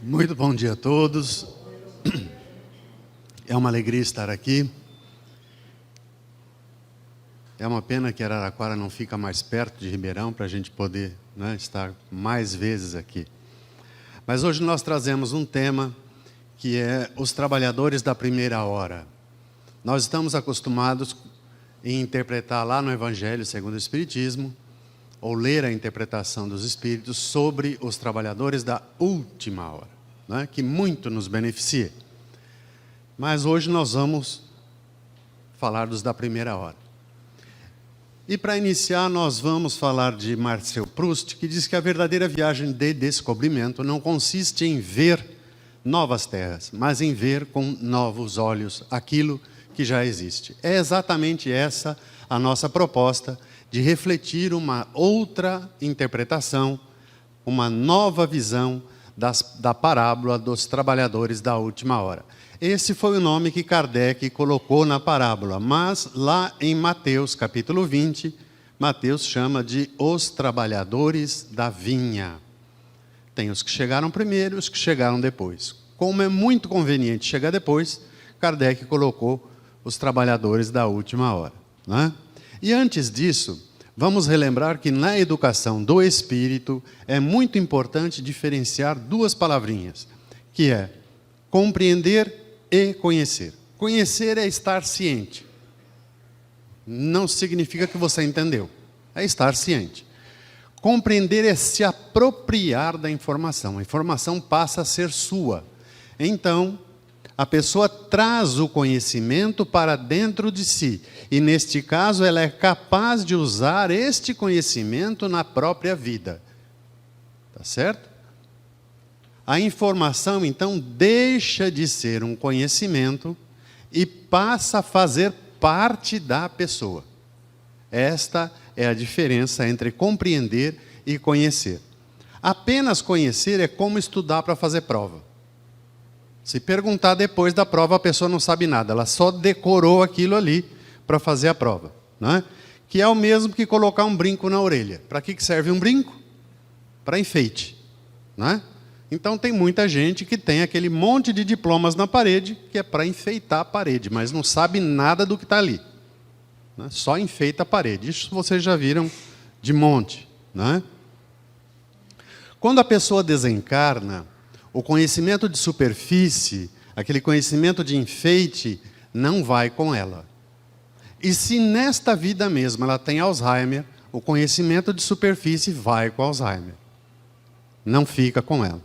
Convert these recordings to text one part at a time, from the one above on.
Muito bom dia a todos. É uma alegria estar aqui. É uma pena que Araraquara não fica mais perto de Ribeirão para a gente poder, estar mais vezes aqui. Mas hoje nós trazemos um tema que é os trabalhadores da primeira hora. Nós estamos acostumados em interpretar lá no Evangelho segundo o Espiritismo, ou ler a interpretação dos Espíritos sobre os trabalhadores da última hora, que muito nos beneficia. Mas hoje nós vamos falar dos da primeira hora. E para iniciar, nós vamos falar de Marcel Proust, que diz que a verdadeira viagem de descobrimento não consiste em ver novas terras, mas em ver com novos olhos aquilo que já existe. É exatamente essa a nossa proposta, de refletir uma outra interpretação, uma nova visão da parábola dos trabalhadores da última hora. Esse foi o nome que Kardec colocou na parábola, mas lá em Mateus capítulo 20, Mateus chama de os trabalhadores da vinha. Tem os que chegaram primeiro e os que chegaram depois. Como é muito conveniente chegar depois, Kardec colocou os trabalhadores da última hora, E antes disso, vamos relembrar que na educação do espírito é muito importante diferenciar duas palavrinhas, que é compreender e conhecer. Conhecer é estar ciente. Não significa que você entendeu, é estar ciente. Compreender é se apropriar da informação. A informação passa a ser sua. Então, a pessoa traz o conhecimento para dentro de si. E, neste caso, ela é capaz de usar este conhecimento na própria vida. Tá certo? A informação, então, deixa de ser um conhecimento e passa a fazer parte da pessoa. Esta é a diferença entre compreender e conhecer. Apenas conhecer é como estudar para fazer prova. Se perguntar depois da prova, a pessoa não sabe nada. Ela só decorou aquilo ali para fazer a prova. Que é o mesmo que colocar um brinco na orelha. Para que serve um brinco? Para enfeite. Então tem muita gente que tem aquele monte de diplomas na parede, que é para enfeitar a parede, mas não sabe nada do que está ali. Só enfeita a parede. Isso vocês já viram de monte. Quando a pessoa desencarna, o conhecimento de superfície, aquele conhecimento de enfeite, não vai com ela. E se nesta vida mesmo ela tem Alzheimer, o conhecimento de superfície vai com Alzheimer. Não fica com ela.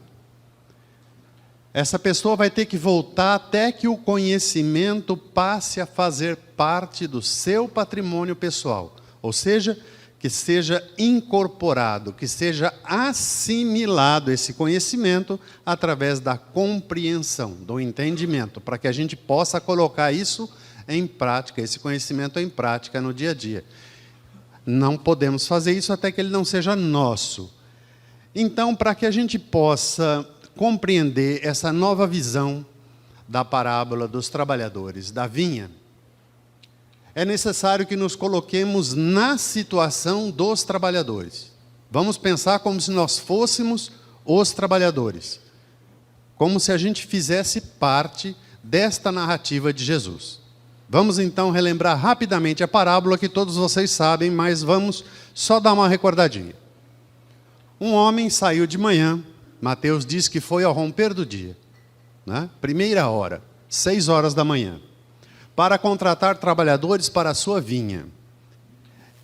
Essa pessoa vai ter que voltar até que o conhecimento passe a fazer parte do seu patrimônio pessoal. Ou seja, que seja incorporado, que seja assimilado esse conhecimento através da compreensão, do entendimento, para que a gente possa colocar isso em prática, esse conhecimento em prática no dia a dia. Não podemos fazer isso até que ele não seja nosso. Então, para que a gente possa compreender essa nova visão da parábola dos trabalhadores da vinha, é necessário que nos coloquemos na situação dos trabalhadores. Vamos pensar como se nós fôssemos os trabalhadores. Como se a gente fizesse parte desta narrativa de Jesus. Vamos então relembrar rapidamente a parábola que todos vocês sabem, mas vamos só dar uma recordadinha. Um homem saiu de manhã, Mateus diz que foi ao romper do dia, primeira hora, 6 horas da manhã, para contratar trabalhadores para a sua vinha.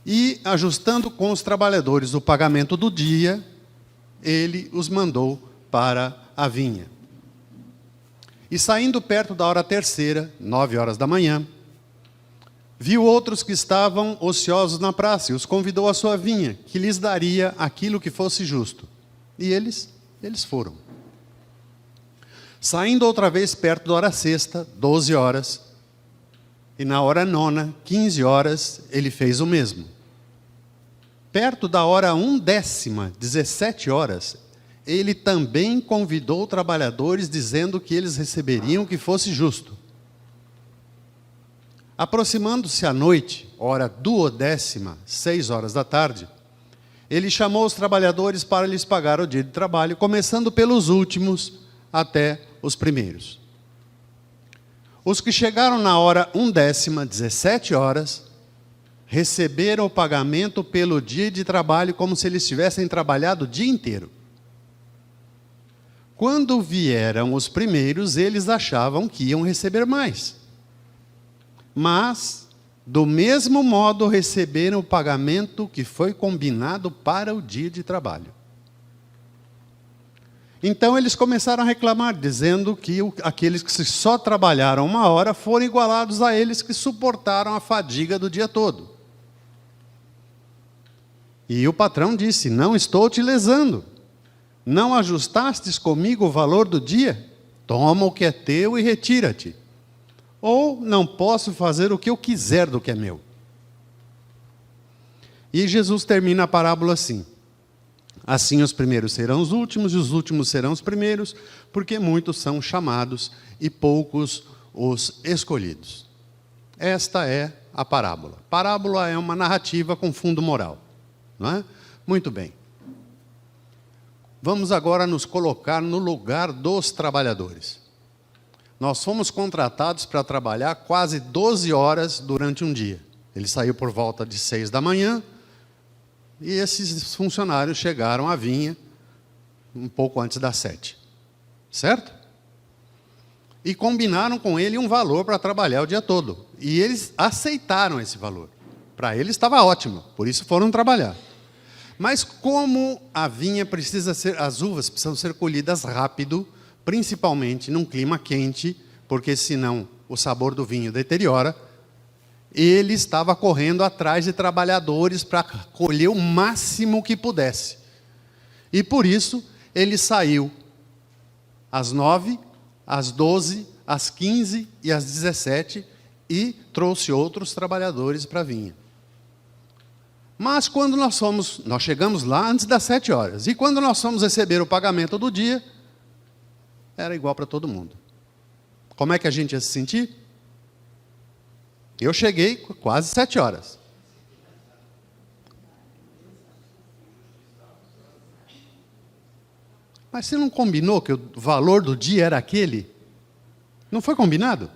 E, ajustando com os trabalhadores o pagamento do dia, ele os mandou para a vinha. E saindo perto da hora terceira, 9 horas da manhã, viu outros que estavam ociosos na praça e os convidou à sua vinha, que lhes daria aquilo que fosse justo. E eles foram. Saindo outra vez perto da hora sexta, 12 horas, e na hora nona, 15 horas, ele fez o mesmo. Perto da hora 1/10, 17 horas, ele também convidou trabalhadores, dizendo que eles receberiam o que fosse justo. Aproximando-se à noite, hora 12ª, 6 horas da tarde, ele chamou os trabalhadores para lhes pagar o dia de trabalho, começando pelos últimos, até os primeiros. Os que chegaram na hora 1/10, 17 horas, receberam o pagamento pelo dia de trabalho como se eles tivessem trabalhado o dia inteiro. Quando vieram os primeiros, eles achavam que iam receber mais. Mas, do mesmo modo, receberam o pagamento que foi combinado para o dia de trabalho. Então eles começaram a reclamar, dizendo que aqueles que só trabalharam 1 hora foram igualados a eles que suportaram a fadiga do dia todo. E o patrão disse: não estou te lesando. Não ajustastes comigo o valor do dia? Toma o que é teu e retira-te. Ou não posso fazer o que eu quiser do que é meu. E Jesus termina a parábola assim: assim os primeiros serão os últimos, e os últimos serão os primeiros, porque muitos são chamados e poucos os escolhidos. Esta é a parábola. Parábola é uma narrativa com fundo moral, não é? Muito bem. Vamos agora nos colocar no lugar dos trabalhadores. Nós fomos contratados para trabalhar quase 12 horas durante um dia. Ele saiu por volta de 6 da manhã, e esses funcionários chegaram à vinha um pouco antes das 7. Certo? E combinaram com ele um valor para trabalhar o dia todo. E eles aceitaram esse valor. Para eles estava ótimo, por isso foram trabalhar. Mas como a vinha precisa ser, as uvas precisam ser colhidas rápido, principalmente num clima quente, porque senão o sabor do vinho deteriora, ele estava correndo atrás de trabalhadores para colher o máximo que pudesse. E por isso ele saiu às 9, às 12, às 15 e às 17 e trouxe outros trabalhadores para a vinha. Mas quando nós chegamos lá antes das 7 horas. E quando nós fomos receber o pagamento do dia, era igual para todo mundo. Como é que a gente ia se sentir? Eu cheguei quase 7 horas. Mas você não combinou que o valor do dia era aquele? Não foi combinado?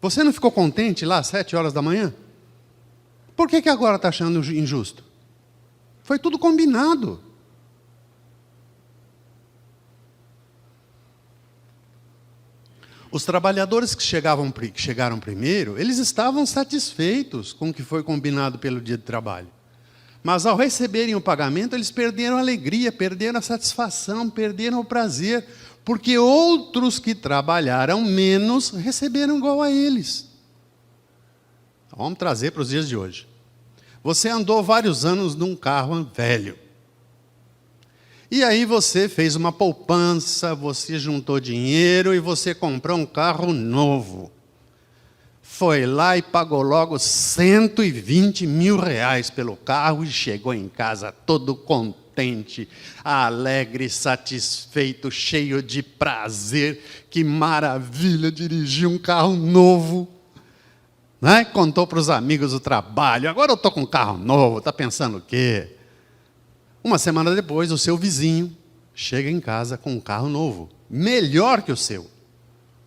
Você não ficou contente lá às 7 horas da manhã? Por que agora está achando injusto? Foi tudo combinado. Os trabalhadores que chegaram primeiro, eles estavam satisfeitos com o que foi combinado pelo dia de trabalho. Mas ao receberem o pagamento, eles perderam a alegria, perderam a satisfação, perderam o prazer, porque outros que trabalharam menos receberam igual a eles. Vamos trazer para os dias de hoje. Você andou vários anos num carro velho. E aí você fez uma poupança, você juntou dinheiro e você comprou um carro novo. Foi lá e pagou logo 120 mil reais pelo carro e chegou em casa todo contente, alegre, satisfeito, cheio de prazer. Que maravilha dirigir um carro novo. Né? Contou para os amigos do trabalho: agora eu estou com um carro novo, está pensando o quê? Uma semana depois, o seu vizinho chega em casa com um carro novo, melhor que o seu.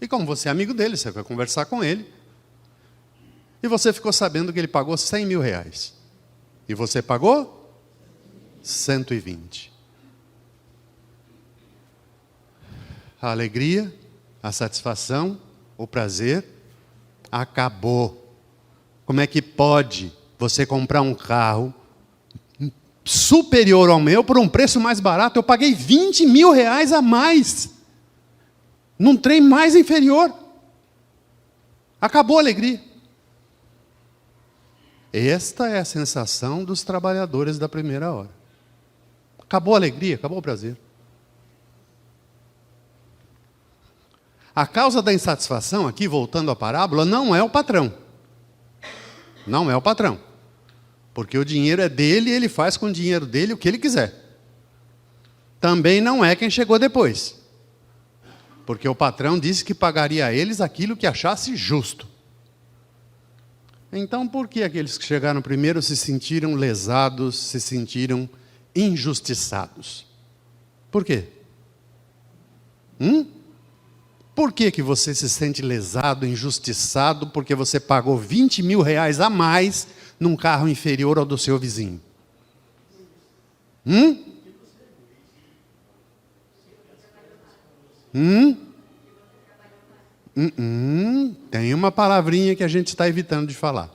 E como você é amigo dele, você vai conversar com ele. E você ficou sabendo que ele pagou 100 mil reais. E você pagou 120. A alegria, a satisfação, o prazer acabou. Como é que pode você comprar um carro superior ao meu por um preço mais barato? Eu paguei 20 mil reais a mais num trem mais inferior. Acabou a alegria. Esta é a sensação dos trabalhadores da primeira hora. Acabou a alegria, acabou o prazer. A causa da insatisfação, aqui voltando à parábola, não é o patrão. Não é o patrão. Porque o dinheiro é dele e ele faz com o dinheiro dele o que ele quiser. Também não é quem chegou depois. Porque o patrão disse que pagaria a eles aquilo que achasse justo. Então, por que aqueles que chegaram primeiro se sentiram lesados, se sentiram injustiçados? Por quê? Por que que você se sente lesado, injustiçado, porque você pagou 20 mil reais a mais num carro inferior ao do seu vizinho? Tem uma palavrinha que a gente está evitando de falar.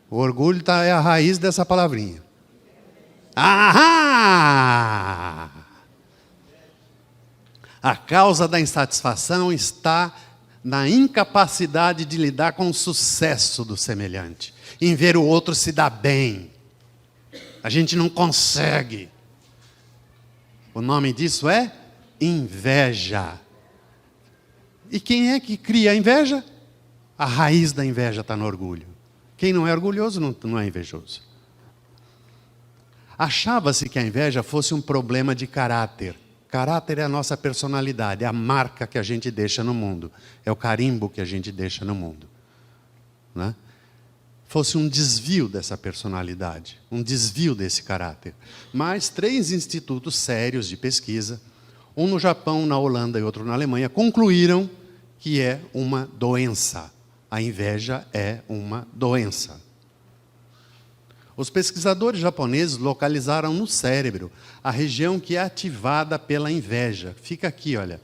O orgulho é a raiz dessa palavrinha. Ahá! A causa da insatisfação está na incapacidade de lidar com o sucesso do semelhante, em ver o outro se dar bem. A gente não consegue. O nome disso é inveja. E quem é que cria a inveja? A raiz da inveja está no orgulho. Quem não é orgulhoso não é invejoso. Achava-se que a inveja fosse um problema de caráter. Caráter é a nossa personalidade, é a marca que a gente deixa no mundo. É o carimbo que a gente deixa no mundo. Né? Fosse um desvio dessa personalidade, um desvio desse caráter. Mas 3 institutos sérios de pesquisa, um no Japão, na Holanda e outro na Alemanha, concluíram que é uma doença. A inveja é uma doença. Os pesquisadores japoneses localizaram no cérebro a região que é ativada pela inveja. Fica aqui, olha,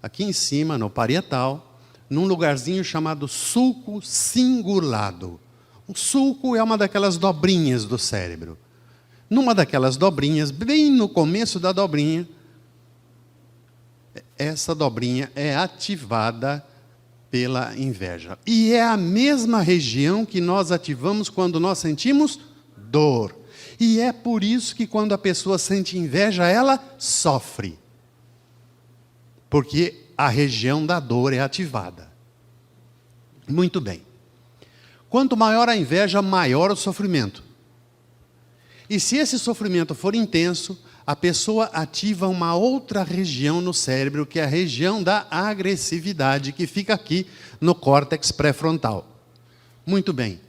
aqui em cima, no parietal, num lugarzinho chamado sulco cingulado. O sulco é uma daquelas dobrinhas do cérebro. Numa daquelas dobrinhas, bem no começo da dobrinha, essa dobrinha é ativada pela inveja. E é a mesma região que nós ativamos quando nós sentimos dor. E é por isso que quando a pessoa sente inveja, ela sofre. Porque a região da dor é ativada. Muito bem. Quanto maior a inveja, maior o sofrimento. E se esse sofrimento for intenso, a pessoa ativa uma outra região no cérebro, que é a região da agressividade, que fica aqui no córtex pré-frontal. Muito bem.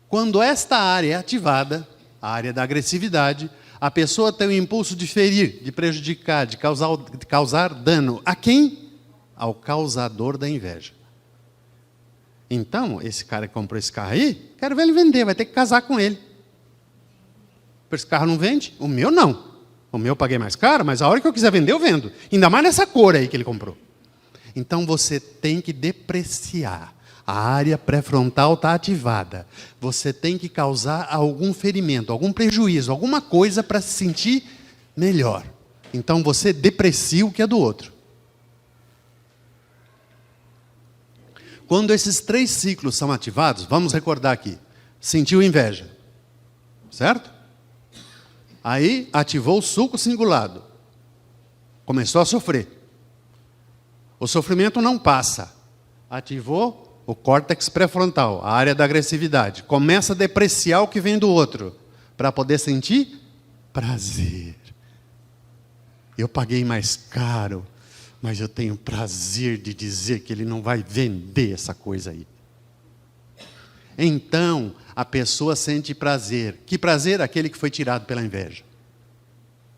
Quando esta área é ativada, a área da agressividade, a pessoa tem o impulso de ferir, de prejudicar, de causar dano. A quem? Ao causador da inveja. Então, esse cara que comprou esse carro aí, quero ver ele vender, vai ter que casar com ele. Esse carro não vende? O meu não. O meu eu paguei mais caro, mas a hora que eu quiser vender, eu vendo. Ainda mais nessa cor aí que ele comprou. Então você tem que depreciar. A área pré-frontal está ativada. Você tem que causar algum ferimento, algum prejuízo, alguma coisa para se sentir melhor. Então você deprecia o que é do outro. Quando esses 3 ciclos são ativados, vamos recordar aqui. Sentiu inveja. Certo? Aí ativou o sulco cingulado. Começou a sofrer. O sofrimento não passa. Ativou o córtex pré-frontal, a área da agressividade. Começa a depreciar o que vem do outro, para poder sentir prazer. Eu paguei mais caro, mas eu tenho prazer de dizer que ele não vai vender essa coisa aí. Então, a pessoa sente prazer. Que prazer? Aquele que foi tirado pela inveja.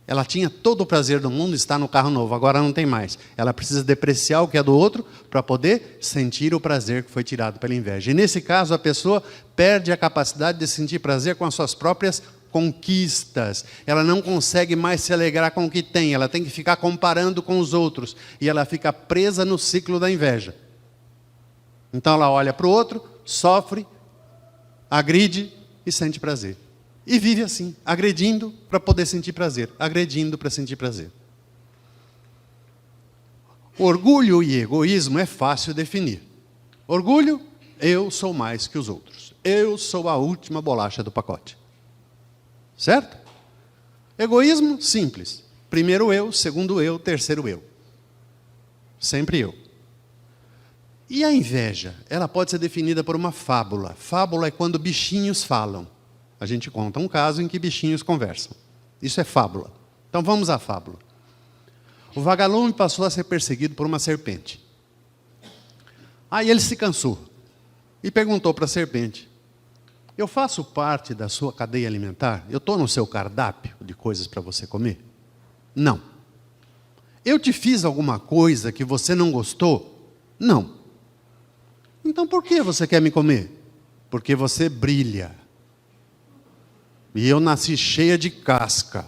Ela tinha todo o prazer do mundo, está no carro novo, agora não tem mais. Ela precisa depreciar o que é do outro para poder sentir o prazer que foi tirado pela inveja. E nesse caso, a pessoa perde a capacidade de sentir prazer com as suas próprias conquistas. Ela não consegue mais se alegrar com o que tem, ela tem que ficar comparando com os outros. E ela fica presa no ciclo da inveja. Então ela olha para o outro, sofre, agride e sente prazer. E vive assim, agredindo para poder sentir prazer, agredindo para sentir prazer. Orgulho e egoísmo é fácil definir. Orgulho, eu sou mais que os outros. Eu sou a última bolacha do pacote. Certo? Egoísmo, simples. Primeiro eu, segundo eu, terceiro eu. Sempre eu. E a inveja? Ela pode ser definida por uma fábula. Fábula é quando bichinhos falam. A gente conta um caso em que bichinhos conversam. Isso é fábula. Então vamos à fábula. O vagalume passou a ser perseguido por uma serpente. Aí ele se cansou e perguntou para a serpente: eu faço parte da sua cadeia alimentar? Eu estou no seu cardápio de coisas para você comer? Não. Eu te fiz alguma coisa que você não gostou? Não. Então por que você quer me comer? Porque você brilha. E eu nasci cheia de casca.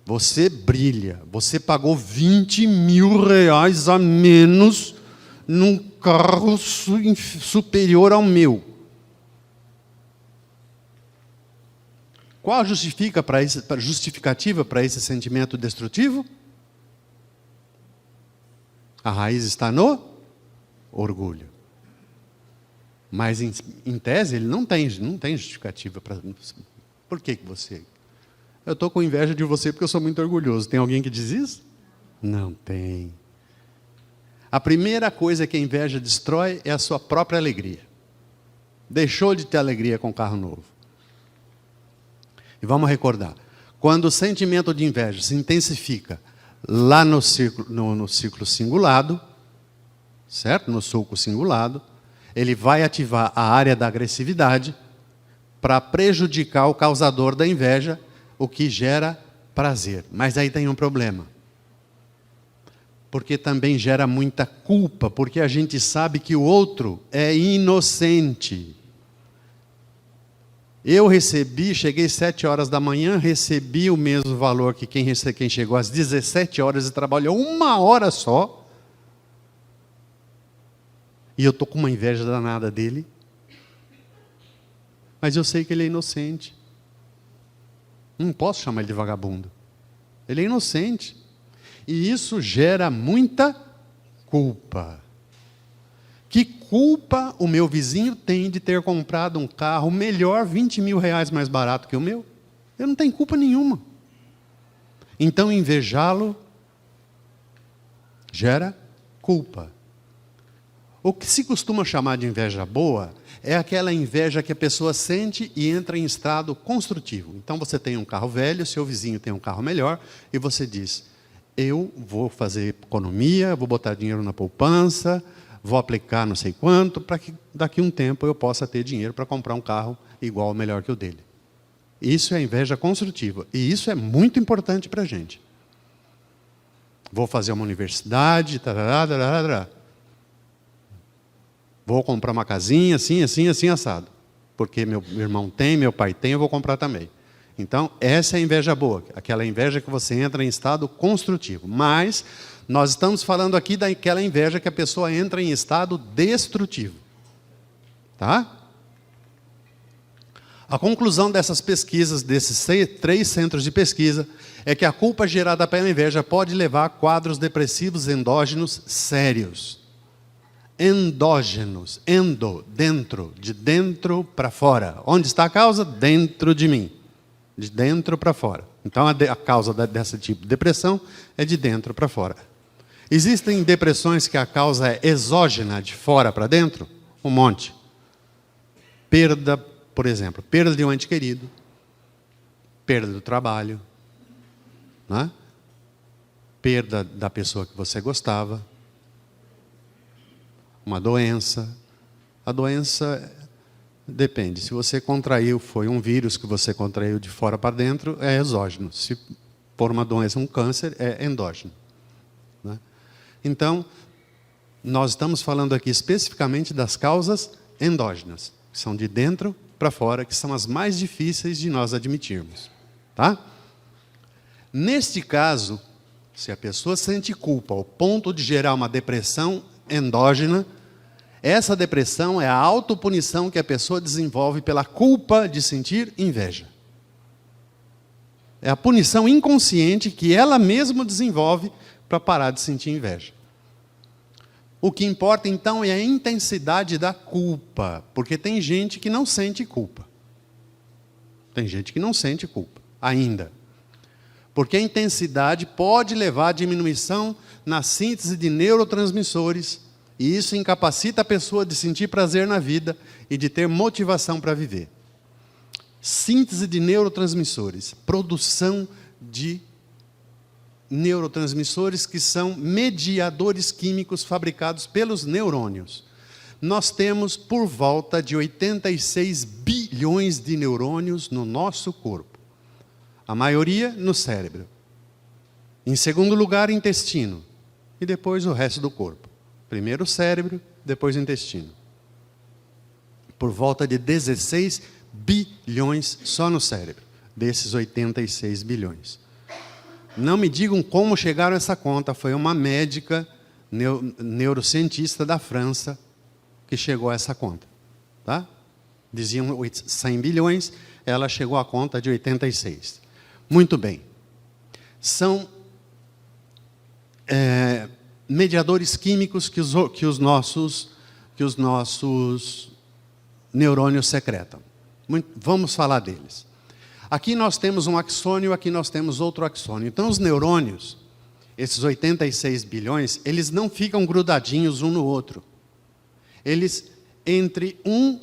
Você brilha. Você pagou 20 mil reais a menos num carro superior ao meu. Qual a justificativa para esse sentimento destrutivo? A raiz está no orgulho. Mas, em tese, ele não tem justificativa para... Por que você... Eu estou com inveja de você porque eu sou muito orgulhoso. Tem alguém que diz isso? Não tem. A primeira coisa que a inveja destrói é a sua própria alegria. Deixou de ter alegria com o carro novo. E vamos recordar. Quando o sentimento de inveja se intensifica lá no ciclo cingulado, certo? No sulco cingulado, ele vai ativar a área da agressividade para prejudicar o causador da inveja, o que gera prazer. Mas aí tem um problema. Porque também gera muita culpa, porque a gente sabe que o outro é inocente. Eu cheguei às 7 horas da manhã, recebi o mesmo valor que quem chegou às 17 horas e trabalhou 1 hora só. E eu estou com uma inveja danada dele. Mas eu sei que ele é inocente. Não posso chamar ele de vagabundo. Ele é inocente. E isso gera muita culpa. Que culpa o meu vizinho tem de ter comprado um carro melhor, 20 mil reais mais barato que o meu? Eu não tenho culpa nenhuma. Então, invejá-lo gera culpa. O que se costuma chamar de inveja boa é aquela inveja que a pessoa sente e entra em estado construtivo. Então você tem um carro velho, seu vizinho tem um carro melhor, e você diz, eu vou fazer economia, vou botar dinheiro na poupança, vou aplicar não sei quanto, para que daqui a um tempo eu possa ter dinheiro para comprar um carro igual ou melhor que o dele. Isso é inveja construtiva, e isso é muito importante para a gente. Vou fazer uma universidade, tarará, tarará. Vou comprar uma casinha, assim, assim, assim, assado. Porque meu irmão tem, meu pai tem, eu vou comprar também. Então, essa é a inveja boa. Aquela inveja que você entra em estado construtivo. Mas, nós estamos falando aqui daquela inveja que a pessoa entra em estado destrutivo. Tá? A conclusão dessas pesquisas, desses 3 centros de pesquisa, é que a culpa gerada pela inveja pode levar a quadros depressivos endógenos sérios. Endógenos, dentro, de dentro para fora. Onde está a causa? Dentro de mim. De dentro para fora. Então, a causa desse tipo de depressão é de dentro para fora. Existem depressões que a causa é exógena, de fora para dentro? Um monte. Perda, por exemplo, perda de um ente querido, perda do trabalho, né? Perda da pessoa que você gostava, uma doença. A doença depende. Se você contraiu, foi um vírus que você contraiu de fora para dentro, é exógeno. Se for uma doença, um câncer, é endógeno. Né? Então, nós estamos falando aqui especificamente das causas endógenas, que são de dentro para fora, que são as mais difíceis de nós admitirmos. Tá? Neste caso, se a pessoa sente culpa ao ponto de gerar uma depressão endógena, essa depressão é a autopunição que a pessoa desenvolve pela culpa de sentir inveja. É a punição inconsciente que ela mesma desenvolve para parar de sentir inveja. O que importa, então, é a intensidade da culpa, porque tem gente que não sente culpa. Tem gente que não sente culpa, ainda. Porque a intensidade pode levar à diminuição na síntese de neurotransmissores, e isso incapacita a pessoa de sentir prazer na vida e de ter motivação para viver. Síntese de neurotransmissores, produção de neurotransmissores que são mediadores químicos fabricados pelos neurônios. Nós temos por volta de 86 bilhões de neurônios no nosso corpo. A maioria no cérebro. Em segundo lugar, intestino. E depois o resto do corpo. Primeiro o cérebro, depois o intestino. Por volta de 16 bilhões só no cérebro, desses 86 bilhões. Não me digam como chegaram a essa conta, foi uma médica neurocientista da França que chegou a essa conta. Tá? Diziam 100 bilhões, ela chegou à conta de 86. Muito bem. São mediadores químicos que os nossos neurônios secretam. Vamos falar deles. Aqui nós temos um axônio, aqui nós temos outro axônio. Então os neurônios, esses 86 bilhões, eles não ficam grudadinhos um no outro. Eles, entre um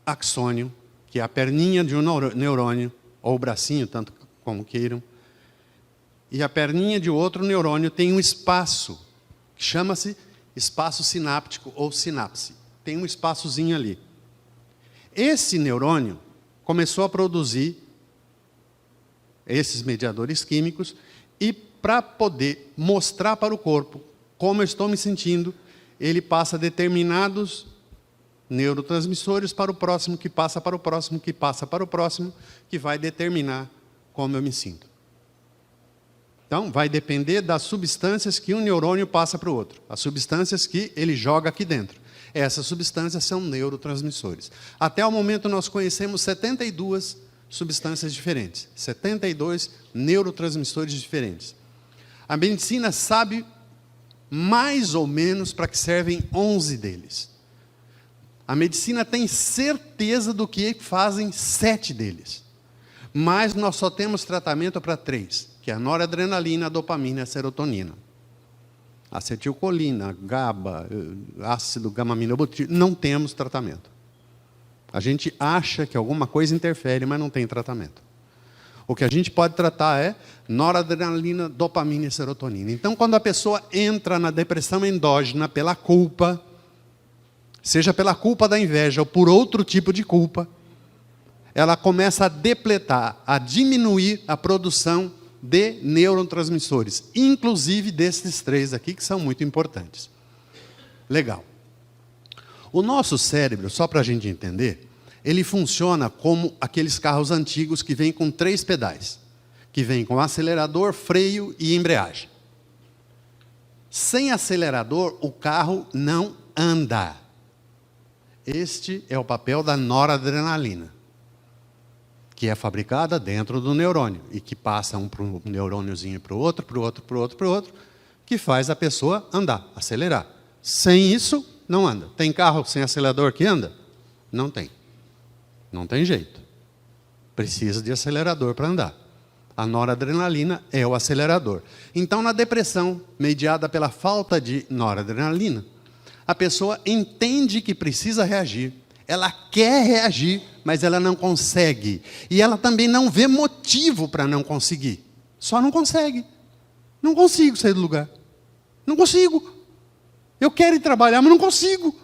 axônio, que é a perninha de um neurônio, ou o bracinho, tanto como queiram, e a perninha de outro neurônio tem um espaço, que chama-se espaço sináptico ou sinapse. Tem um espaçozinho ali. Esse neurônio começou a produzir esses mediadores químicos e para poder mostrar para o corpo como eu estou me sentindo, ele passa determinados neurotransmissores para o próximo, que passa para o próximo, que passa para o próximo, que vai determinar como eu me sinto. Então, vai depender das substâncias que um neurônio passa para o outro, as substâncias que ele joga aqui dentro. Essas substâncias são neurotransmissores. Até o momento, nós conhecemos 72 substâncias diferentes, 72 neurotransmissores diferentes. A medicina sabe mais ou menos para que servem 11 deles. A medicina tem certeza do que fazem 7 deles. Mas nós só temos tratamento para 3, que é a noradrenalina, a dopamina e a serotonina. Acetilcolina, GABA, ácido gama-aminobutírico, não temos tratamento. A gente acha que alguma coisa interfere, mas não tem tratamento. O que a gente pode tratar é noradrenalina, dopamina e serotonina. Então, quando a pessoa entra na depressão endógena pela culpa, seja pela culpa da inveja ou por outro tipo de culpa, ela começa a depletar, a diminuir a produção de neurotransmissores, inclusive desses 3 aqui, que são muito importantes. Legal. O nosso cérebro, só para a gente entender, ele funciona como aqueles carros antigos que vêm com 3 pedais, que vêm com acelerador, freio e embreagem. Sem acelerador, o carro não anda. Este é o papel da noradrenalina, que é fabricada dentro do neurônio e que passa um neurôniozinho para o outro, para o outro, para o outro, para o outro, que faz a pessoa andar, acelerar. Sem isso, não anda. Tem carro sem acelerador que anda? Não tem. Não tem jeito. Precisa de acelerador para andar. A noradrenalina é o acelerador. Então, na depressão, mediada pela falta de noradrenalina, a pessoa entende que precisa reagir. Ela quer reagir, mas ela não consegue. E ela também não vê motivo para não conseguir. Só não consegue. Não consigo sair do lugar. Não consigo. Eu quero ir trabalhar, mas não consigo.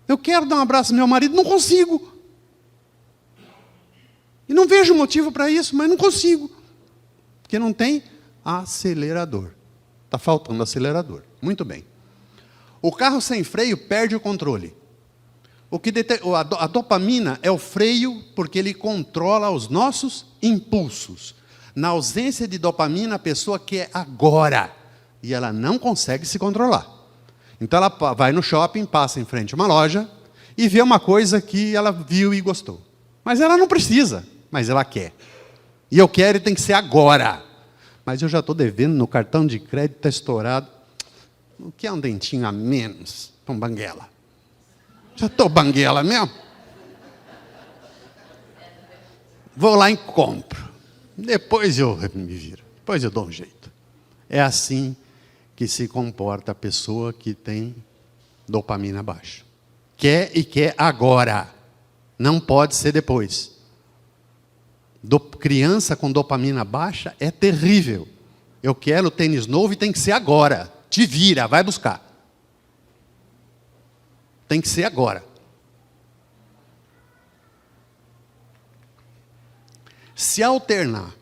Eu quero dar um abraço ao meu marido, não consigo. E não vejo motivo para isso, mas não consigo. Porque não tem acelerador. Está faltando acelerador. Muito bem. O carro sem freio perde o controle. A dopamina é o freio porque ele controla os nossos impulsos. Na ausência de dopamina, a pessoa quer agora. E ela não consegue se controlar. Então ela vai no shopping, passa em frente a uma loja e vê uma coisa que ela viu e gostou. Mas ela não precisa, mas ela quer. E eu quero e tem que ser agora. Mas eu já estou devendo no cartão de crédito, está estourado. O que é um dentinho a menos para um banguela? Já estou banguela mesmo? Vou lá e compro. Depois eu me viro. Depois eu dou um jeito. É assim que se comporta a pessoa que tem dopamina baixa. Quer e quer agora. Não pode ser depois. Criança com dopamina baixa é terrível. Eu quero tênis novo e tem que ser agora. Te vira, vai buscar. Tem que ser agora. Se alternar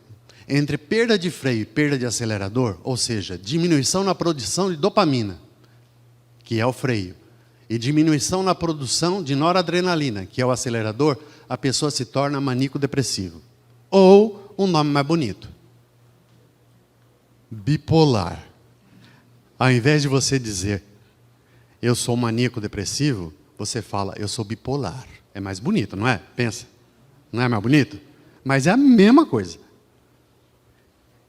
entre perda de freio e perda de acelerador, ou seja, diminuição na produção de dopamina, que é o freio, e diminuição na produção de noradrenalina, que é o acelerador, a pessoa se torna maníaco-depressivo. Ou, um nome mais bonito, bipolar. Ao invés de você dizer, eu sou maníaco-depressivo, você fala, eu sou bipolar. É mais bonito, não é? Pensa. Não é mais bonito? Mas é a mesma coisa.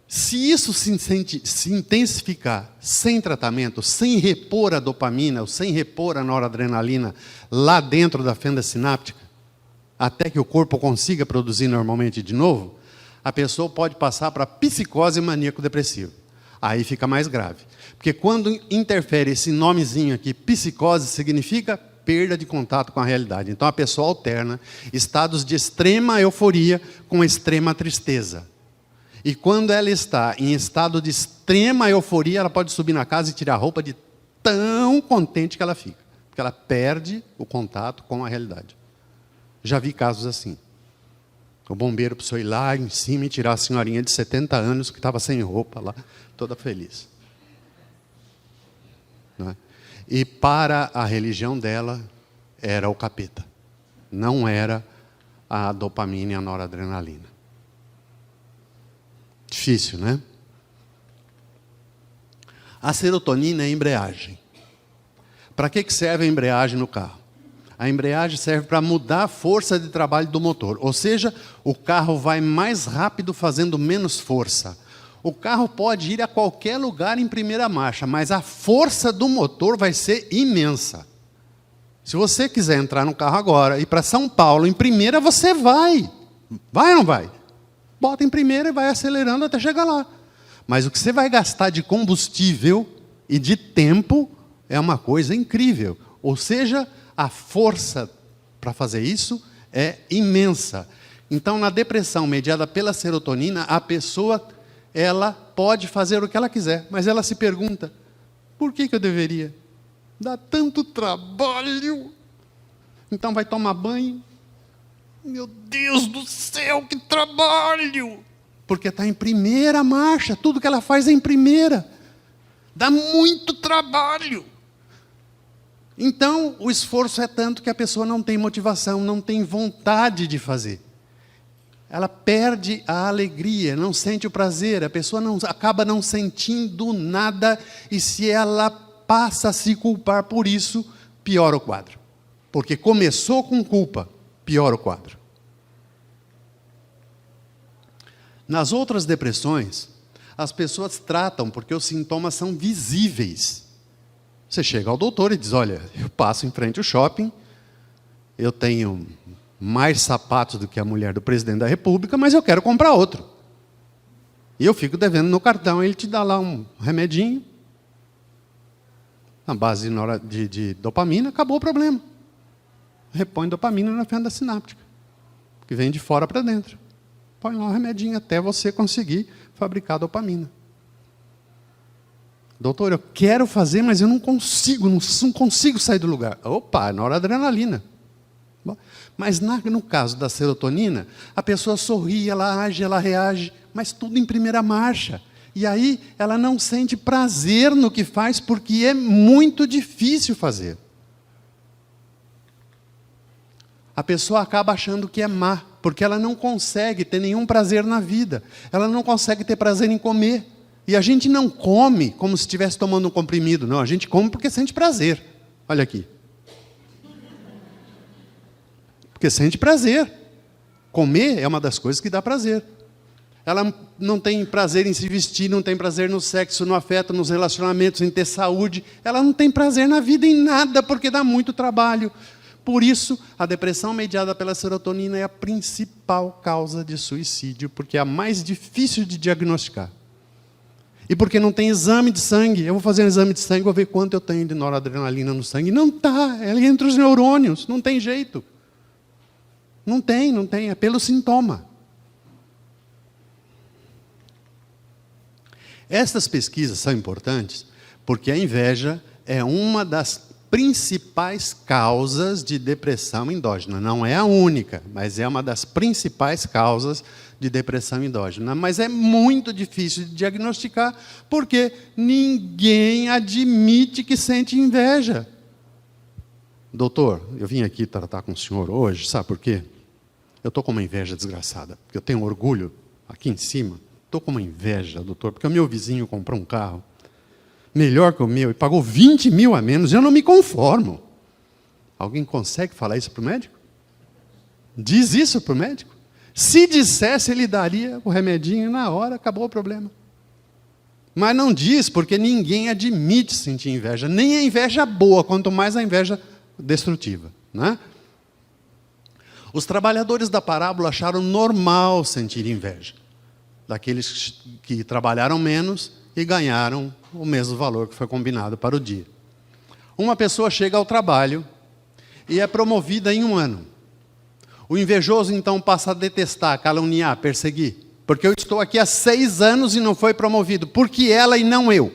Se isso se intensificar sem tratamento, sem repor a dopamina, ou sem repor a noradrenalina lá dentro da fenda sináptica, até que o corpo consiga produzir normalmente de novo, a pessoa pode passar para psicose maníaco-depressiva. Aí fica mais grave. Porque quando interfere esse nomezinho aqui, psicose, significa perda de contato com a realidade. Então a pessoa alterna estados de extrema euforia com extrema tristeza. E quando ela está em estado de extrema euforia, ela pode subir na casa e tirar a roupa de tão contente que ela fica. Porque ela perde o contato com a realidade. Já vi casos assim. O bombeiro precisou ir lá em cima e tirar a senhorinha de 70 anos que estava sem roupa lá, toda feliz. Não é? E para a religião dela, era o capeta. Não era a dopamina e a noradrenalina. Difícil, né? A serotonina é a embreagem. Para que serve a embreagem no carro? A embreagem serve para mudar a força de trabalho do motor. Ou seja, o carro vai mais rápido fazendo menos força. O carro pode ir a qualquer lugar em primeira marcha, mas a força do motor vai ser imensa. Se você quiser entrar no carro agora e ir para São Paulo em primeira, você vai. Vai ou não vai? Bota em primeira e vai acelerando até chegar lá. Mas o que você vai gastar de combustível e de tempo é uma coisa incrível. Ou seja, a força para fazer isso é imensa. Então, na depressão mediada pela serotonina, a pessoa ela pode fazer o que ela quiser, mas ela se pergunta, por que eu deveria? Dá tanto trabalho. Então vai tomar banho. Meu Deus do céu, que trabalho! Porque está em primeira marcha, tudo que ela faz é em primeira. Dá muito trabalho. Então, o esforço é tanto que a pessoa não tem motivação, não tem vontade de fazer. Ela perde a alegria, não sente o prazer, a pessoa acaba não sentindo nada, e se ela passa a se culpar por isso, piora o quadro. Porque começou com culpa, piora o quadro. Nas outras depressões, as pessoas tratam porque os sintomas são visíveis. Você chega ao doutor e diz, olha, eu passo em frente ao shopping, eu tenho mais sapatos do que a mulher do presidente da República, mas eu quero comprar outro. E eu fico devendo no cartão, ele te dá lá um remedinho, na base de dopamina, acabou o problema. Repõe dopamina na fenda sináptica, que vem de fora para dentro. Põe lá um remedinho até você conseguir fabricar dopamina. Doutor, eu quero fazer, mas eu não consigo sair do lugar. Opa, noradrenalina. Mas no caso da serotonina, a pessoa sorri, ela age, ela reage, mas tudo em primeira marcha. E aí ela não sente prazer no que faz, porque é muito difícil fazer. A pessoa acaba achando que é má, porque ela não consegue ter nenhum prazer na vida. Ela não consegue ter prazer em comer. E a gente não come como se estivesse tomando um comprimido, não. A gente come porque sente prazer. Olha aqui. Porque sente prazer. Comer é uma das coisas que dá prazer. Ela não tem prazer em se vestir, não tem prazer no sexo, no afeto, nos relacionamentos, em ter saúde. Ela não tem prazer na vida em nada, porque dá muito trabalho. Por isso, a depressão mediada pela serotonina é a principal causa de suicídio, porque é a mais difícil de diagnosticar. E porque não tem exame de sangue. Eu vou fazer um exame de sangue, vou ver quanto eu tenho de noradrenalina no sangue. Não está, é entre os neurônios, não tem jeito. Não tem, é pelo sintoma. Estas pesquisas são importantes porque a inveja é uma das principais causas de depressão endógena. Não é a única, mas é uma das principais causas de depressão endógena. Mas é muito difícil de diagnosticar, porque ninguém admite que sente inveja. Doutor, eu vim aqui tratar com o senhor hoje, sabe por quê? Eu estou com uma inveja desgraçada, porque eu tenho um orgulho aqui em cima. Estou com uma inveja, doutor, porque o meu vizinho comprou um carro melhor que o meu e pagou 20 mil a menos, eu não me conformo. Alguém consegue falar isso para o médico? Diz isso para o médico? Se dissesse, ele daria o remedinho na hora, acabou o problema. Mas não diz, porque ninguém admite sentir inveja, nem a inveja boa, quanto mais a inveja destrutiva, né? Os trabalhadores da parábola acharam normal sentir inveja daqueles que trabalharam menos e ganharam o mesmo valor que foi combinado para o dia. Uma pessoa chega ao trabalho e é promovida em um ano. O invejoso então passa a detestar, caluniar, perseguir, porque eu estou aqui há 6 anos e não foi promovido. Por que ela e não eu?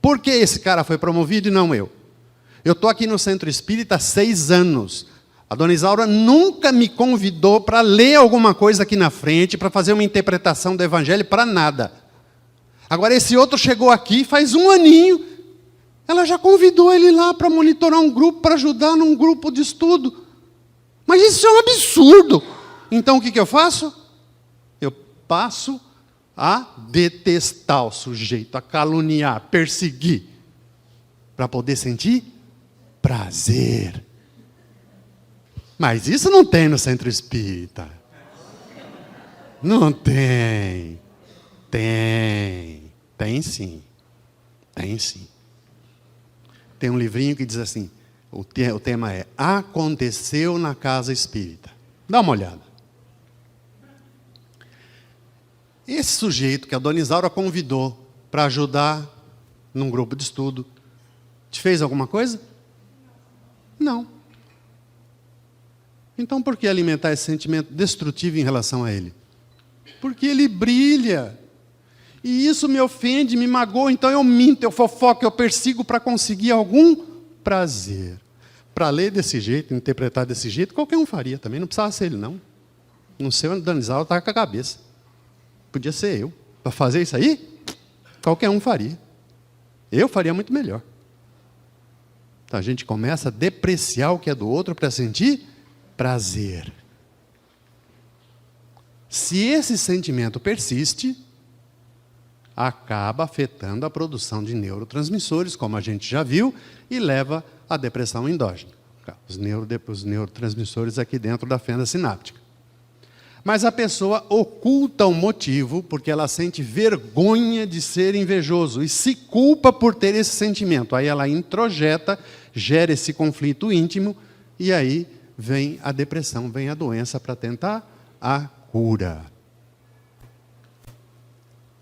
Por que esse cara foi promovido e não eu? Eu estou aqui no Centro Espírita há 6 anos. A dona Isaura nunca me convidou para ler alguma coisa aqui na frente, para fazer uma interpretação do Evangelho, para nada. Agora esse outro chegou aqui faz 1 aninho, ela já convidou ele lá para monitorar um grupo, para ajudar num grupo de estudo. Mas isso é um absurdo. Então o que eu faço? Eu passo a detestar o sujeito, a caluniar, perseguir, para poder sentir prazer. Mas isso não tem no Centro Espírita. Não tem. Tem sim. Tem sim. Tem um livrinho que diz assim, o tema é Aconteceu na Casa Espírita. Dá uma olhada. Esse sujeito que a dona Isaura convidou para ajudar num grupo de estudo, te fez alguma coisa? Não. Então por que alimentar esse sentimento destrutivo em relação a ele? Porque ele brilha. E isso me ofende, me magoa, então eu minto, eu fofoco, eu persigo para conseguir algum prazer. Para ler desse jeito, interpretar desse jeito, qualquer um faria também, não precisava ser ele não. Não sei onde Dona Isaura estava com a cabeça. Podia ser eu. Para fazer isso aí, qualquer um faria. Eu faria muito melhor. Então a gente começa a depreciar o que é do outro para sentir prazer. Se esse sentimento persiste, acaba afetando a produção de neurotransmissores, como a gente já viu, e leva à depressão endógena. Os neurotransmissores aqui dentro da fenda sináptica. Mas a pessoa oculta o motivo, porque ela sente vergonha de ser invejoso e se culpa por ter esse sentimento. Aí ela introjeta, gera esse conflito íntimo, e aí vem a depressão, vem a doença para tentar a cura.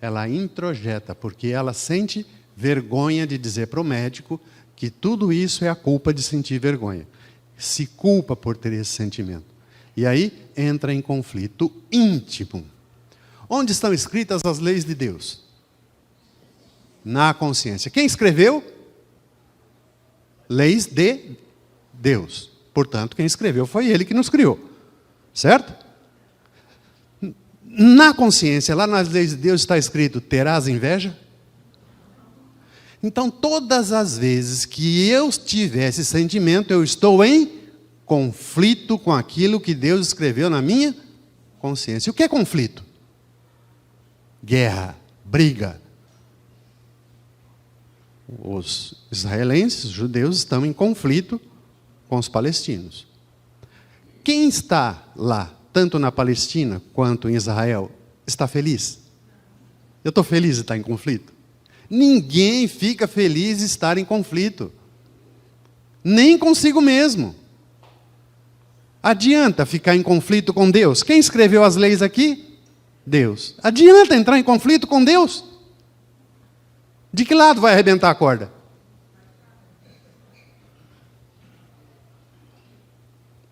Ela introjeta, porque ela sente vergonha de dizer para o médico que tudo isso é a culpa de sentir vergonha. Se culpa por ter esse sentimento. E aí entra em conflito íntimo. Onde estão escritas as leis de Deus? Na consciência. Quem escreveu? Leis de Deus. Portanto, quem escreveu foi ele que nos criou. Certo? Na consciência, lá nas leis de Deus está escrito, terás inveja? Então, todas as vezes que eu tiver esse sentimento, eu estou em conflito com aquilo que Deus escreveu na minha consciência. O que é conflito? Guerra, briga. Os israelenses, os judeus, estão em conflito com os palestinos. Quem está lá, tanto na Palestina quanto em Israel, está feliz? Eu estou feliz de estar em conflito? Ninguém fica feliz de estar em conflito. Nem consigo mesmo. Adianta ficar em conflito com Deus? Quem escreveu as leis aqui? Deus. Adianta entrar em conflito com Deus? De que lado vai arrebentar a corda?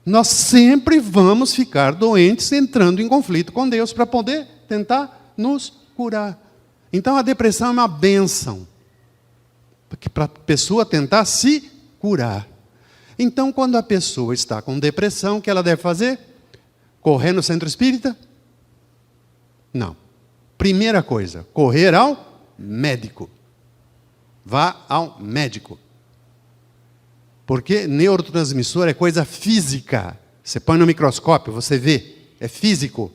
Nós sempre vamos ficar doentes entrando em conflito com Deus para poder tentar nos curar. Então a depressão é uma bênção para a pessoa tentar se curar. Então quando a pessoa está com depressão, o que ela deve fazer? Correr no centro espírita? Não. Primeira coisa, correr ao médico. Vá ao médico. Porque neurotransmissor é coisa física. Você põe no microscópio, você vê. É físico.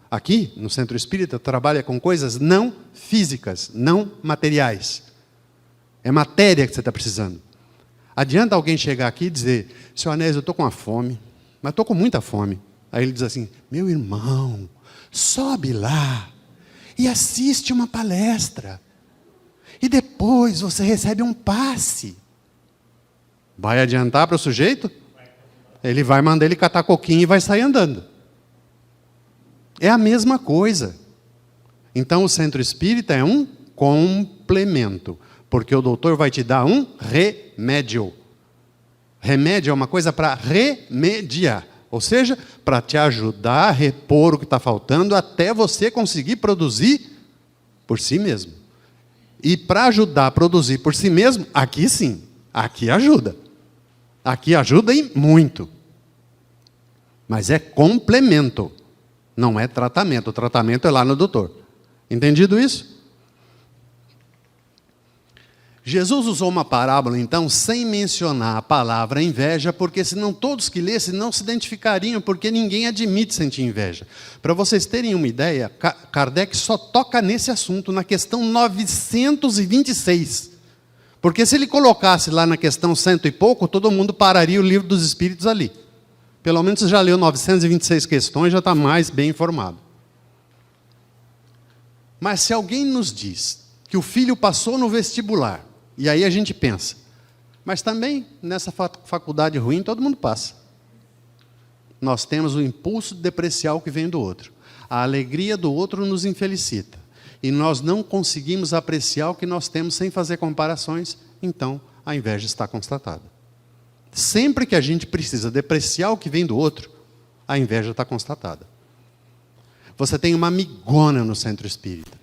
Aqui, no centro espírita, trabalha com coisas não físicas, não materiais. É matéria que você está precisando. Adianta alguém chegar aqui e dizer, seu Anésio, eu estou com uma fome, mas estou com muita fome. Aí ele diz assim, meu irmão, sobe lá e assiste uma palestra. E depois você recebe um passe. Vai adiantar para o sujeito? Ele vai mandar ele catar coquinho e vai sair andando. É a mesma coisa. Então o centro espírita é um complemento. Porque o doutor vai te dar um remédio. Remédio é uma coisa para remediar. Ou seja, para te ajudar a repor o que está faltando até você conseguir produzir por si mesmo. E para ajudar a produzir por si mesmo, aqui sim, aqui ajuda. Aqui ajuda e muito. Mas é complemento, não é tratamento. O tratamento é lá no doutor. Entendido isso? Jesus usou uma parábola, então, sem mencionar a palavra inveja, porque senão todos que lessem não se identificariam, porque ninguém admite sentir inveja. Para vocês terem uma ideia, Kardec só toca nesse assunto, na questão 926. Porque se ele colocasse lá na questão 100 e pouco, todo mundo pararia o livro dos Espíritos ali. Pelo menos você já leu 926 questões, já está mais bem informado. Mas se alguém nos diz que o filho passou no vestibular, e aí a gente pensa, mas também nessa faculdade ruim todo mundo passa. Nós temos o impulso deprecial que vem do outro. A alegria do outro nos infelicita. E nós não conseguimos apreciar o que nós temos sem fazer comparações, então a inveja está constatada. Sempre que a gente precisa depreciar o que vem do outro, a inveja está constatada. Você tem uma amigona no centro espírita.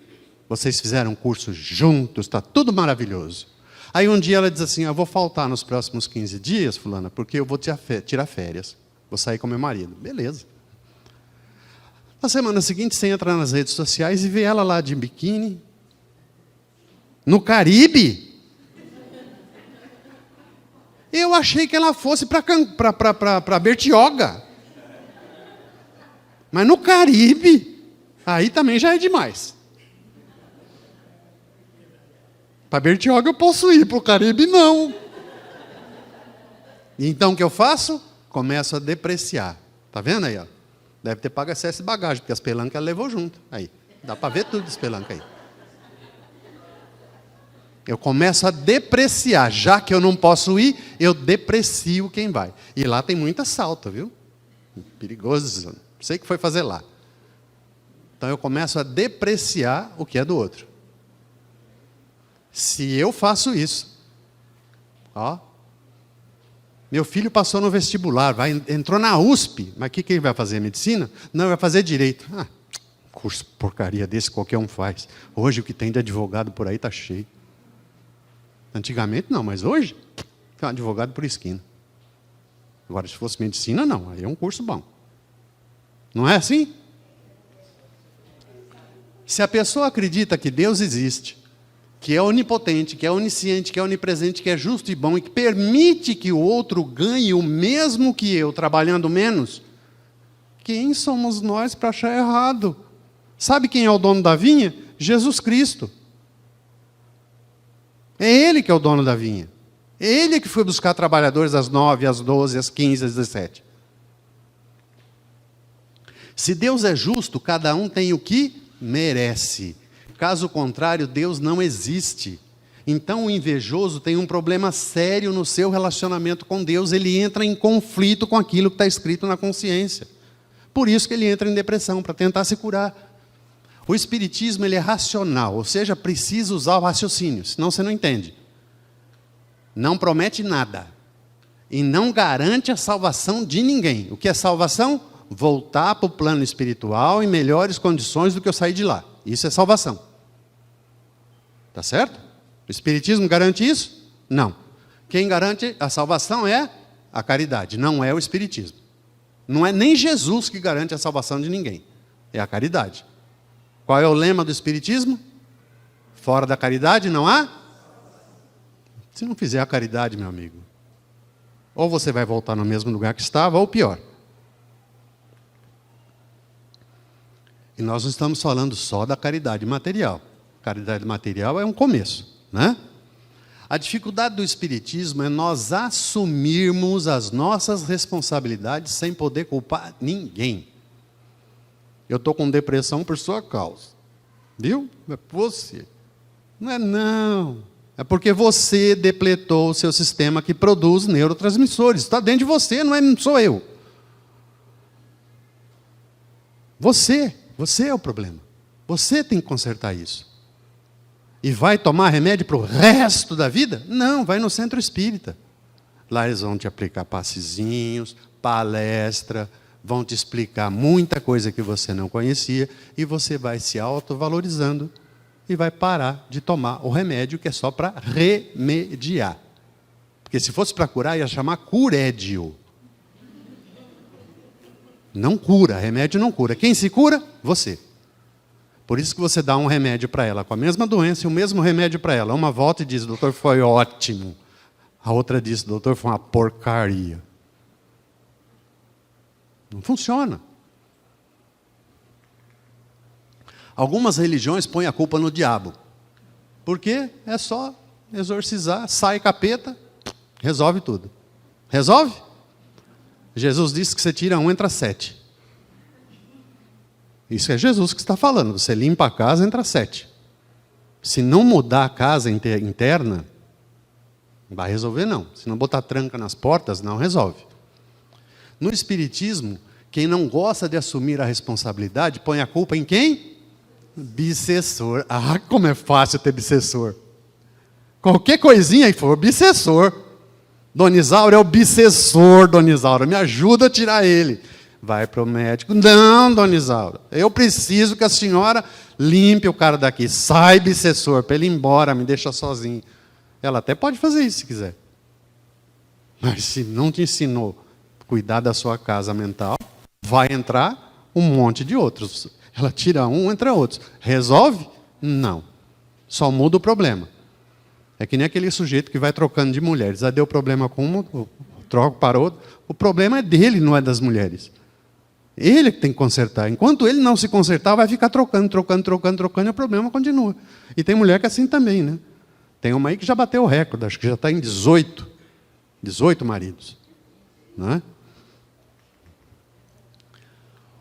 Vocês fizeram um curso juntos, está tudo maravilhoso. Aí um dia ela diz assim, eu vou faltar nos próximos 15 dias, fulana, porque eu vou tirar férias. Vou sair com meu marido. Beleza. Na semana seguinte, você entra nas redes sociais e vê ela lá de biquíni. No Caribe. Eu achei que ela fosse para Bertioga. Mas no Caribe, aí também já é demais. Para Bertioga eu posso ir, para o Caribe não. Então o que eu faço? Começo a depreciar. Está vendo aí? Ó? Deve ter pago excesso de bagagem, porque as pelancas ela levou junto. Aí, dá para ver tudo das pelancas aí. Eu começo a depreciar. Já que eu não posso ir, eu deprecio quem vai. E lá tem muito assalto, viu? Perigoso. Não sei o que foi fazer lá. Então eu começo a depreciar o que é do outro. Se eu faço isso, ó, meu filho passou no vestibular, entrou na USP, mas o que ele vai fazer? Medicina? Não, ele vai fazer direito. Curso porcaria desse qualquer um faz. Hoje o que tem de advogado por aí está cheio. Antigamente não, mas hoje tem um advogado por esquina. Agora, se fosse medicina, não, aí é um curso bom. Não é assim? Se a pessoa acredita que Deus existe, que é onipotente, que é onisciente, que é onipresente, que é justo e bom, e que permite que o outro ganhe o mesmo que eu, trabalhando menos, quem somos nós para achar errado? Sabe quem é o dono da vinha? Jesus Cristo. É Ele que é o dono da vinha. É Ele que foi buscar trabalhadores às 9, às 12, às 15, às 17. Se Deus é justo, cada um tem o que merece. Caso contrário, Deus não existe. Então o invejoso tem um problema sério no seu relacionamento com Deus. Ele entra em conflito com aquilo que está escrito na consciência. Por isso que ele entra em depressão, para tentar se curar. O espiritismo ele é racional, ou seja, precisa usar o raciocínio, senão você não entende. Não promete nada. E não garante a salvação de ninguém. O que é salvação? Voltar para o plano espiritual em melhores condições do que eu saí de lá. Isso é salvação. Tá certo? O Espiritismo garante isso? Não. Quem garante a salvação é a caridade, não é o Espiritismo. Não é nem Jesus que garante a salvação de ninguém. É a caridade. Qual é o lema do Espiritismo? Fora da caridade não há? Se não fizer a caridade, meu amigo, ou você vai voltar no mesmo lugar que estava, ou pior. E nós não estamos falando só da caridade material. Caridade material é um começo, né? A dificuldade do Espiritismo é nós assumirmos as nossas responsabilidades sem poder culpar ninguém. Eu estou com depressão por sua causa. Viu? É por você. Não é não. É porque você depletou o seu sistema que produz neurotransmissores. Está dentro de você, não sou eu. Você é o problema. Você tem que consertar isso. E vai tomar remédio para o resto da vida? Não, vai no centro espírita. Lá eles vão te aplicar passezinhos, palestra, vão te explicar muita coisa que você não conhecia, e você vai se autovalorizando e vai parar de tomar o remédio que é só para remediar. Porque se fosse para curar, ia chamar curédio. Não cura, remédio não cura. Quem se cura? Você. Por isso que você dá um remédio para ela, com a mesma doença e o mesmo remédio para ela. Uma volta e diz, doutor, foi ótimo. A outra diz, doutor, foi uma porcaria. Não funciona. Algumas religiões põem a culpa no diabo. Porque é só exorcizar, sai capeta, resolve tudo. Resolve? Jesus disse que você tira um, entra 7. Isso é Jesus que está falando. Você limpa a casa, entra 7. Se não mudar a casa interna, não vai resolver não. Se não botar tranca nas portas, não resolve. No Espiritismo, quem não gosta de assumir a responsabilidade, põe a culpa em quem? Obsessor. Ah, como é fácil ter obsessor. Qualquer coisinha aí for, obsessor. Dona Isaura é o obsessor, Dona Isaura. Me ajuda a tirar ele. Vai para o médico. Não, Dona Isaura. Eu preciso que a senhora limpe o cara daqui. Sai, obsessor, para ele ir embora, me deixa sozinho. Ela até pode fazer isso se quiser. Mas se não te ensinou a cuidar da sua casa mental, vai entrar um monte de outros. Ela tira um, entra outros. Resolve? Não. Só muda o problema. É que nem aquele sujeito que vai trocando de mulheres. Aí deu problema com uma, troca para outro. O problema é dele, não é das mulheres. Ele que tem que consertar. Enquanto ele não se consertar, vai ficar trocando, e o problema continua. E tem mulher que é assim também, né? Tem uma aí que já bateu o recorde, acho que já está em 18 maridos. Não é?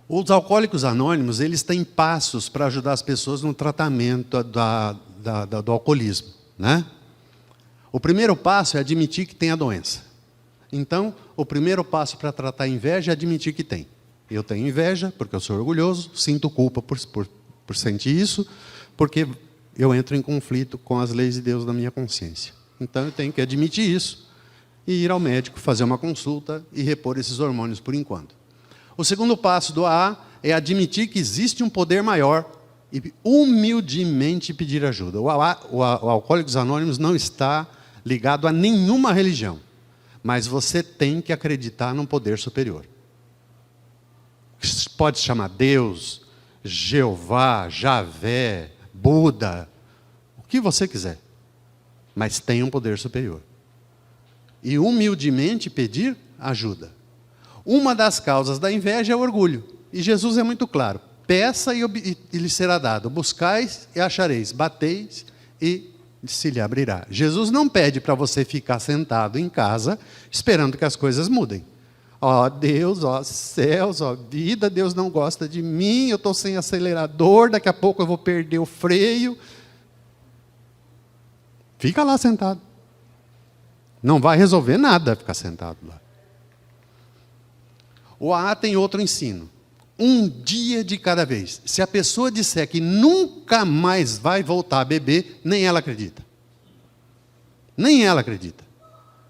Os alcoólicos anônimos, eles têm passos para ajudar as pessoas no tratamento do alcoolismo. Né? O primeiro passo é admitir que tem a doença. Então, o primeiro passo para tratar a inveja é admitir que tem. Eu tenho inveja, porque eu sou orgulhoso, sinto culpa por sentir isso, porque eu entro em conflito com as leis de Deus da minha consciência. Então, eu tenho que admitir isso e ir ao médico, fazer uma consulta e repor esses hormônios por enquanto. O segundo passo do AA é admitir que existe um poder maior e humildemente pedir ajuda. O Alcoólicos Anônimos não está ligado a nenhuma religião, mas você tem que acreditar num poder superior. Pode se chamar Deus, Jeová, Javé, Buda, o que você quiser, mas tem um poder superior. E humildemente pedir ajuda. Uma das causas da inveja é o orgulho. E Jesus é muito claro. Peça e lhe será dado. Buscais e achareis. Bateis e se lhe abrirá. Jesus não pede para você ficar sentado em casa esperando que as coisas mudem. Ó Deus, ó céus, ó vida, Deus não gosta de mim, eu estou sem acelerador, daqui a pouco eu vou perder o freio. Fica lá sentado. Não vai resolver nada ficar sentado lá. O AA tem outro ensino. Um dia de cada vez. Se a pessoa disser que nunca mais vai voltar a beber, nem ela acredita. Nem ela acredita.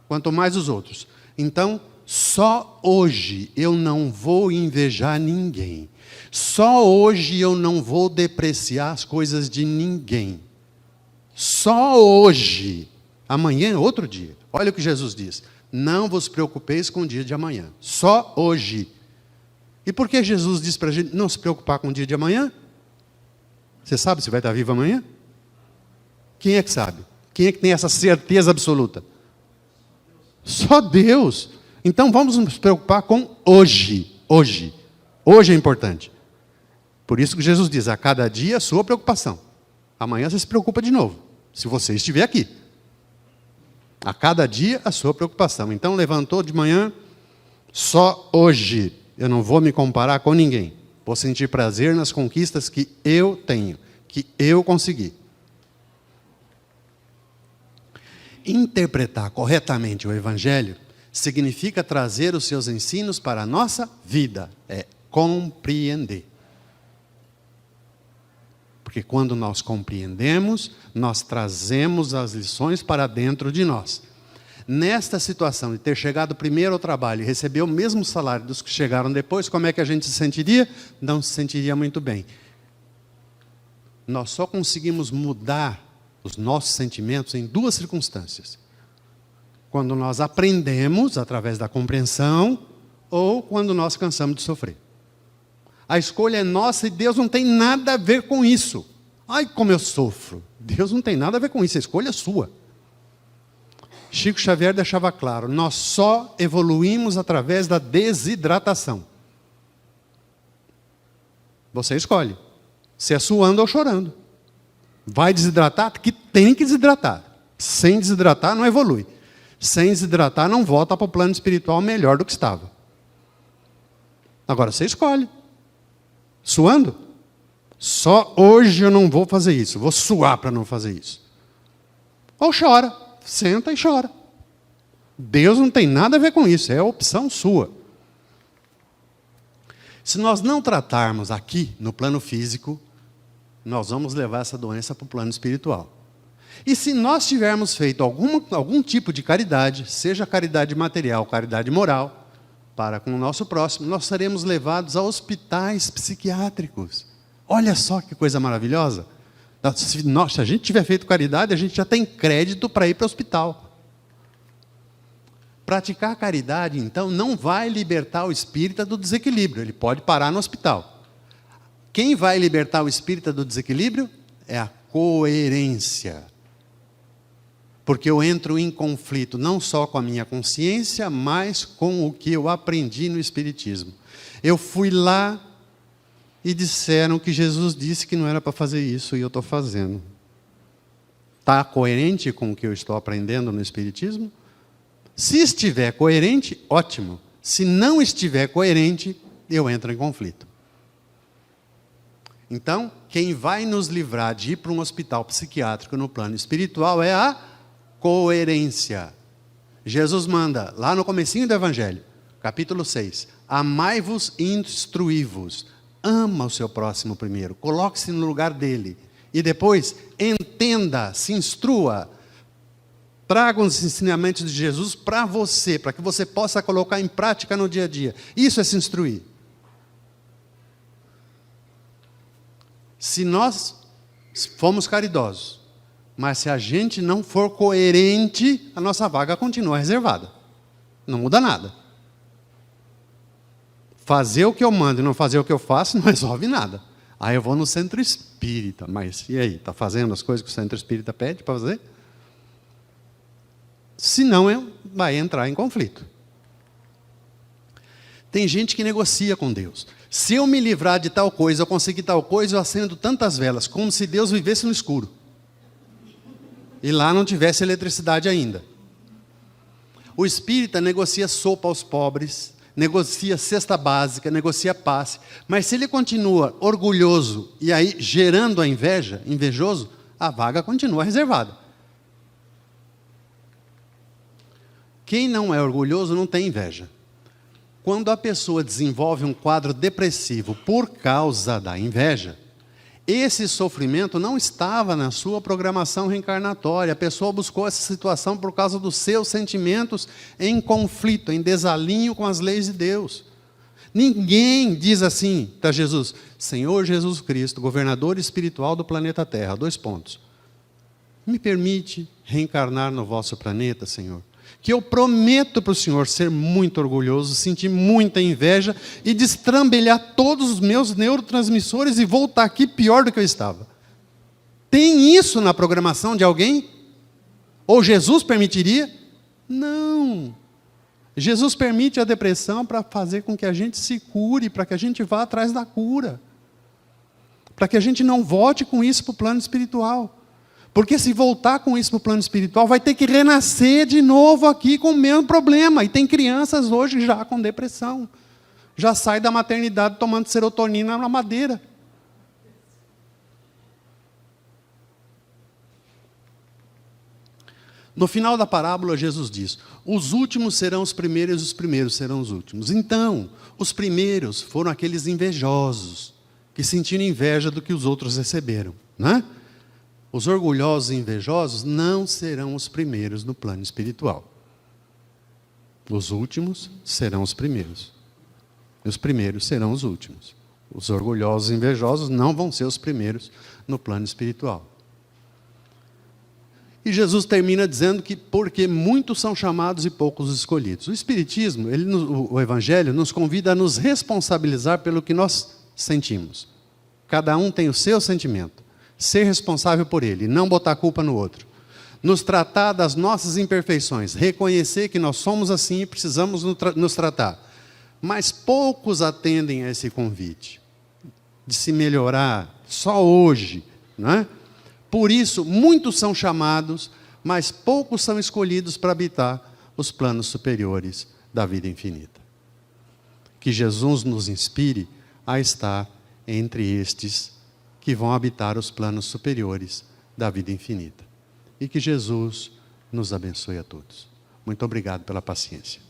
Quanto mais os outros. Então, só hoje eu não vou invejar ninguém. Só hoje eu não vou depreciar as coisas de ninguém. Só hoje. Amanhã é outro dia. Olha o que Jesus diz. Não vos preocupeis com o dia de amanhã. Só hoje. E por que Jesus disse para a gente não se preocupar com o dia de amanhã? Você sabe se vai estar vivo amanhã? Quem é que sabe? Quem é que tem essa certeza absoluta? Só Deus. Então vamos nos preocupar com hoje. Hoje. Hoje é importante. Por isso que Jesus diz, a cada dia a sua preocupação. Amanhã você se preocupa de novo, se você estiver aqui. A cada dia a sua preocupação. Então levantou de manhã, só hoje. Eu não vou me comparar com ninguém. Vou sentir prazer nas conquistas que eu tenho, que eu consegui. Interpretar corretamente o Evangelho significa trazer os seus ensinos para a nossa vida. É compreender. Porque quando nós compreendemos, nós trazemos as lições para dentro de nós. Nesta situação de ter chegado primeiro ao trabalho e receber o mesmo salário dos que chegaram depois, como é que a gente se sentiria? Não se sentiria muito bem. Nós só conseguimos mudar os nossos sentimentos em duas circunstâncias. Quando nós aprendemos através da compreensão ou quando nós cansamos de sofrer. A escolha é nossa e Deus não tem nada a ver com isso. Ai, como eu sofro. Deus não tem nada a ver com isso, a escolha é sua. Chico Xavier deixava claro, nós só evoluímos através da desidratação. Você escolhe, se é suando ou chorando. Vai desidratar? Que tem que desidratar. Sem desidratar não evolui. Sem desidratar não volta para o plano espiritual melhor do que estava. Agora você escolhe. Suando? Só hoje eu não vou fazer isso, vou suar para não fazer isso. Ou chora, senta e chora. Deus não tem nada a ver com isso, é opção sua. Se nós não tratarmos aqui, no plano físico, nós vamos levar essa doença para o plano espiritual. E se nós tivermos feito algum tipo de caridade, seja caridade material, caridade moral, para com o nosso próximo, nós seremos levados a hospitais psiquiátricos. Olha só que coisa maravilhosa. Se a gente tiver feito caridade, a gente já tem crédito para ir para o hospital. Praticar caridade, então, não vai libertar o espírita do desequilíbrio. Ele pode parar no hospital. Quem vai libertar o espírita do desequilíbrio? É a coerência. Porque eu entro em conflito não só com a minha consciência, mas com o que eu aprendi no Espiritismo. Eu fui lá e disseram que Jesus disse que não era para fazer isso e eu estou fazendo. Está coerente com o que eu estou aprendendo no Espiritismo? Se estiver coerente, ótimo. Se não estiver coerente, eu entro em conflito. Então, quem vai nos livrar de ir para um hospital psiquiátrico no plano espiritual é a coerência. Jesus manda, lá no comecinho do Evangelho, capítulo 6, amai-vos e instruí-vos. Ama o seu próximo primeiro, coloque-se no lugar dele. E depois, entenda, se instrua. Traga os ensinamentos de Jesus para você, para que você possa colocar em prática no dia a dia. Isso é se instruir. Se nós fomos caridosos, mas se a gente não for coerente, a nossa vaga continua reservada. Não muda nada. Fazer o que eu mando e não fazer o que eu faço não resolve nada. Aí eu vou no centro espírita. Mas e aí? Está fazendo as coisas que o centro espírita pede para fazer? Senão vai entrar em conflito. Tem gente que negocia com Deus. Se eu me livrar de tal coisa, eu conseguir tal coisa, eu acendo tantas velas, como se Deus vivesse no escuro. E lá não tivesse eletricidade ainda. O espírita negocia sopa aos pobres, negocia cesta básica, negocia passe. Mas se ele continua orgulhoso e aí gerando a inveja, invejoso, a vaga continua reservada. Quem não é orgulhoso não tem inveja. Quando a pessoa desenvolve um quadro depressivo por causa da inveja, esse sofrimento não estava na sua programação reencarnatória. A pessoa buscou essa situação por causa dos seus sentimentos em conflito, em desalinho com as leis de Deus. Ninguém diz assim para Jesus, Senhor Jesus Cristo, governador espiritual do planeta Terra, : me permite reencarnar no vosso planeta, Senhor? que eu prometo para o Senhor ser muito orgulhoso, sentir muita inveja e destrambelhar todos os meus neurotransmissores e voltar aqui pior do que eu estava. Tem isso na programação de alguém? Ou Jesus permitiria? Não. Jesus permite a depressão para fazer com que a gente se cure, para que a gente vá atrás da cura. Para que a gente não volte com isso para o plano espiritual. Porque se voltar com isso para o plano espiritual, vai ter que renascer de novo aqui com o mesmo problema. E tem crianças hoje já com depressão. Já sai da maternidade tomando serotonina na madeira. No final da parábola, Jesus diz: os últimos serão os primeiros e os primeiros serão os últimos. Então, os primeiros foram aqueles invejosos, que sentiram inveja do que os outros receberam, né? Os orgulhosos e invejosos não serão os primeiros no plano espiritual. Os últimos serão os primeiros. E os primeiros serão os últimos. Os orgulhosos e invejosos não vão ser os primeiros no plano espiritual. E Jesus termina dizendo que porque muitos são chamados e poucos escolhidos. O Espiritismo, o Evangelho, nos convida a nos responsabilizar pelo que nós sentimos. Cada um tem o seu sentimento. Ser responsável por ele, não botar a culpa no outro. Nos tratar das nossas imperfeições, reconhecer que nós somos assim e precisamos nos tratar. Mas poucos atendem a esse convite de se melhorar só hoje, não é? Por isso, muitos são chamados, mas poucos são escolhidos para habitar os planos superiores da vida infinita. Que Jesus nos inspire a estar entre estes que vão habitar os planos superiores da vida infinita. E que Jesus nos abençoe a todos. Muito obrigado pela paciência.